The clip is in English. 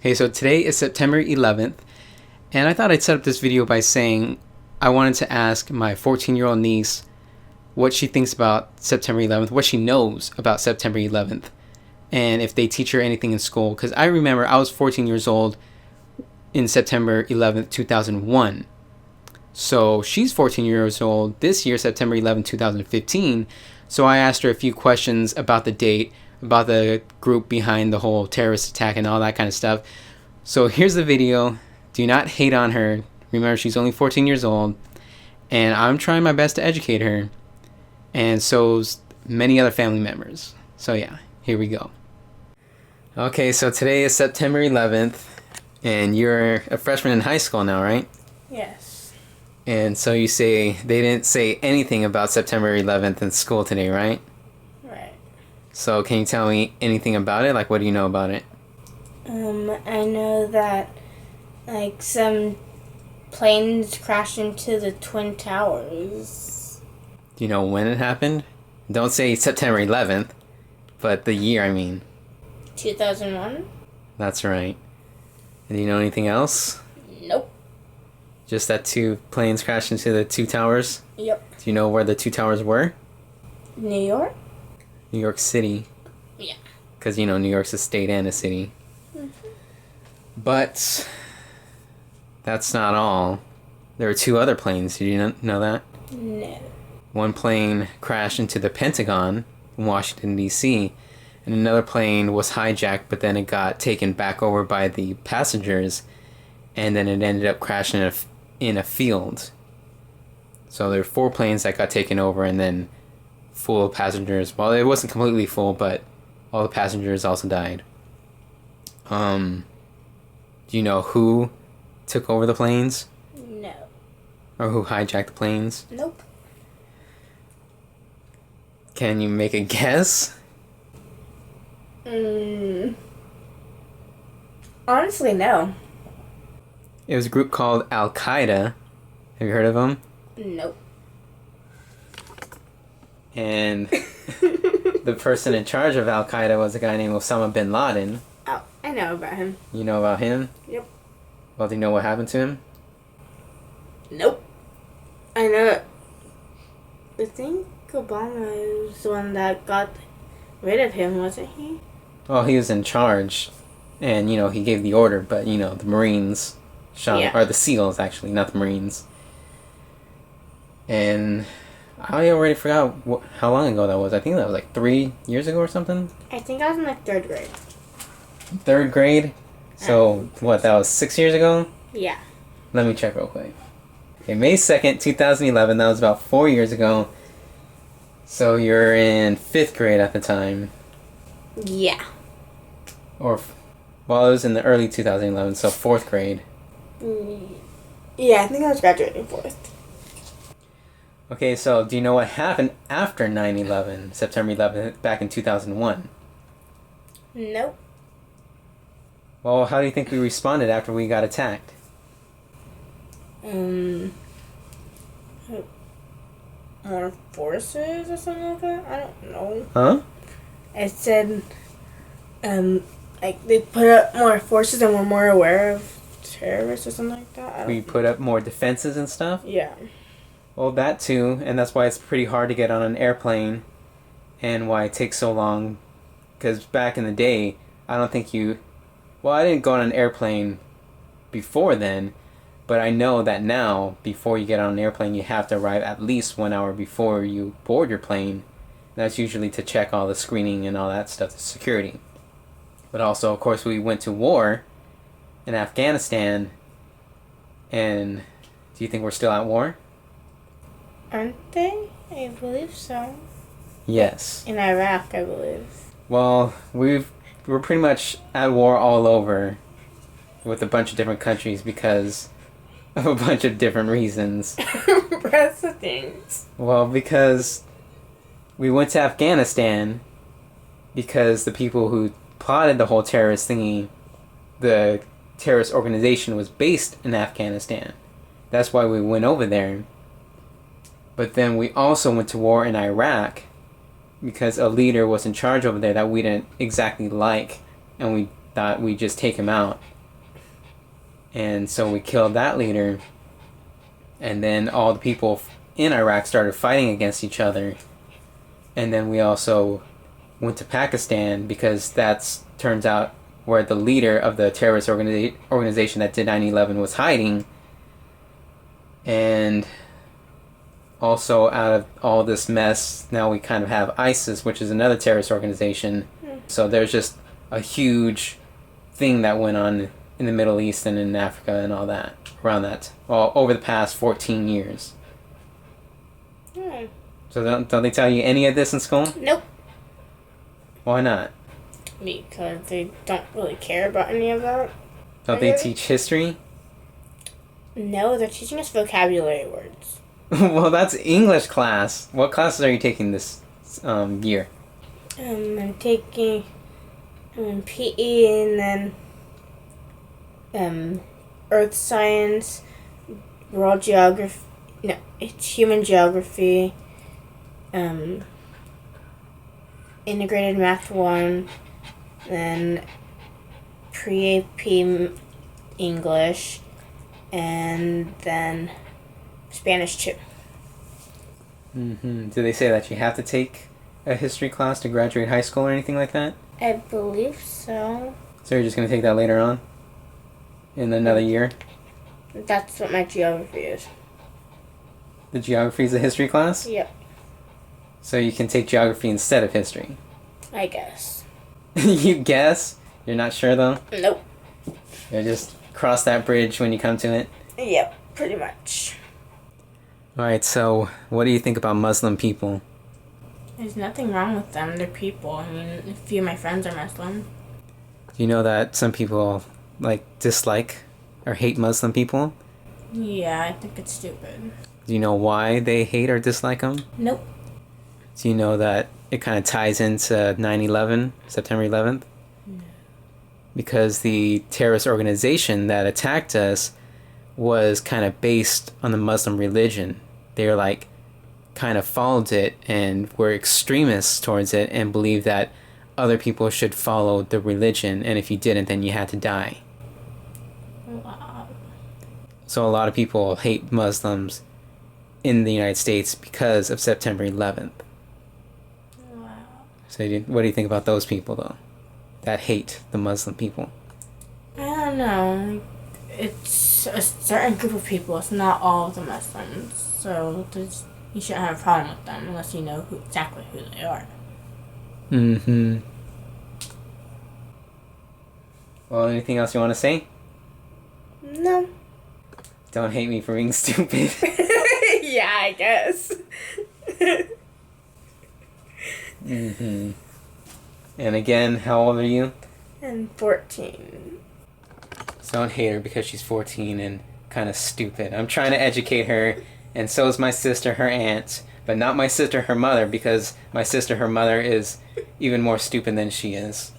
Hey, so today is September 11th, and I thought I'd set up this video by saying I wanted to ask my 14-year-old niece what she thinks about September 11th, what she knows about September 11th, and if they teach her anything in school. Because I remember I was 14 years old in September 11th, 2001. So she's 14 years old this year, September 11th, 2015. So I asked her a few questions about the date, about the group behind the whole terrorist attack and all that kind of stuff. So here's the video. Do not hate on her. Remember, she's only 14 years old, and I'm trying my best to educate her, and so's many other family members. So yeah, here we go. Okay, so today is September 11th, and you're a freshman in high school now, right? Yes. And so you say they didn't say anything about September 11th in school today, right? Right. So can you tell me anything about it? Like, what do you know about it? I know that, some planes crashed into the Twin Towers. Do you know when it happened? Don't say September 11th, but the year, I mean. 2001? That's right. And do you know anything else? Nope. Just that two planes crashed into the two towers? Yep. Do you know where the two towers were? New York? New York City. Yeah. Because, New York's a state and a city. Mm-hmm. But that's not all. There were two other planes. Did you know that? No. One plane crashed into the Pentagon in Washington, D.C., and another plane was hijacked, but then it got taken back over by the passengers, and then it ended up crashing in a field. So there were four planes that got taken over, and then full of passengers. Well, it wasn't completely full, but all the passengers also died. Do you know who took over the planes? No. Or who hijacked the planes? Nope. Can you make a guess? Honestly, no. It was a group called Al-Qaeda. Have you heard of them? Nope. And the person in charge of Al-Qaeda was a guy named Osama bin Laden. Oh, I know about him. You know about him? Yep. Well, do you know what happened to him? Nope. I know. I think Obama was the one that got rid of him, wasn't he? Well, he was in charge, and, he gave the order, but, the Marines shot him, or the SEALs, actually, not the Marines. And I already forgot how long ago that was. I think that was 3 years ago or something. I think I was in third grade. Third grade? So, that was 6 years ago? Yeah. Let me check real quick. Okay, May 2nd, 2011, that was about 4 years ago. So you're in 5th grade at the time. Yeah. It was in the early 2011, so 4th grade. Yeah, I think I was graduating 4th. Okay, so do you know what happened after 9/11, September 11th, back in 2001? Nope. Well, how do you think we responded after we got attacked? More forces or something like that? I don't know. Huh? I said, they put up more forces and were more aware of terrorists or something like that. We put up more defenses and stuff? Yeah. Well, that too, and that's why it's pretty hard to get on an airplane, and why it takes so long, because back in the day, I didn't go on an airplane before then, but I know that now, before you get on an airplane, you have to arrive at least 1 hour before you board your plane. That's usually to check all the screening and all that stuff, the security. But also, of course, we went to war in Afghanistan, and do you think we're still at war? Aren't they? I believe so. Yes. In Iraq, I believe. Well, we're pretty much at war all over with a bunch of different countries because of a bunch of different reasons. That's the things. Well, because we went to Afghanistan because the people who plotted the whole terrorist thingy, the terrorist organization was based in Afghanistan. That's why we went over there. But then we also went to war in Iraq because a leader was in charge over there that we didn't exactly like, and we thought we'd just take him out And so we killed that leader. And then all the people in Iraq started fighting against each other. And then we also went to Pakistan because that's turns out where the leader of the terrorist organization that did 9/11 was hiding. And also out of all this mess, now we kind of have ISIS, which is another terrorist organization. So there's just a huge thing that went on in the Middle East and in Africa and all that, around that, all over the past 14 years. So don't they tell you any of this in school? Nope. Why not? Because they don't really care about any of that. Don't they teach history? No, they're teaching us vocabulary words. Well, that's English class. What classes are you taking this year? I'm taking PE and then Earth Science, World Geography. No, it's Human Geography. Integrated Math 1, then Pre-AP English, and then Spanish 2. Do they say that you have to take a history class to graduate high school or anything like that? I believe so. So you're just going to take that later on? In another year? That's what my geography is. The geography is a history class? Yep, So you can take geography instead of history? I guess. You guess? You're not sure though? Nope. You'll just cross that bridge when you come to it? Yep, pretty much. Alright, so what do you think about Muslim people? There's nothing wrong with them. They're people. I mean, a few of my friends are Muslim. Do you know that some people dislike or hate Muslim people? Yeah, I think it's stupid. Do you know why they hate or dislike them? Nope. Do you know that it kind of ties into 9/11, September 11th? No. Because the terrorist organization that attacked us was kind of based on the Muslim religion. They were kind of followed it and were extremists towards it and believed that other people should follow the religion, and if you didn't, then you had to die. Wow. So a lot of people hate Muslims in the United States because of September 11th. Wow. So what do you think about those people, though, that hate the Muslim people? I don't know. It's a certain group of people. It's not all of the Muslims. So you shouldn't have a problem with them unless you know exactly who they are. Mm-hmm. Well, anything else you want to say? No. Don't hate me for being stupid. Yeah, I guess. Mm-hmm. And again, how old are you? I'm 14. So don't hate her because she's 14 and kind of stupid. I'm trying to educate her, and so is my sister, her aunt. But not my sister, her mother, because my sister, her mother, is even more stupid than she is.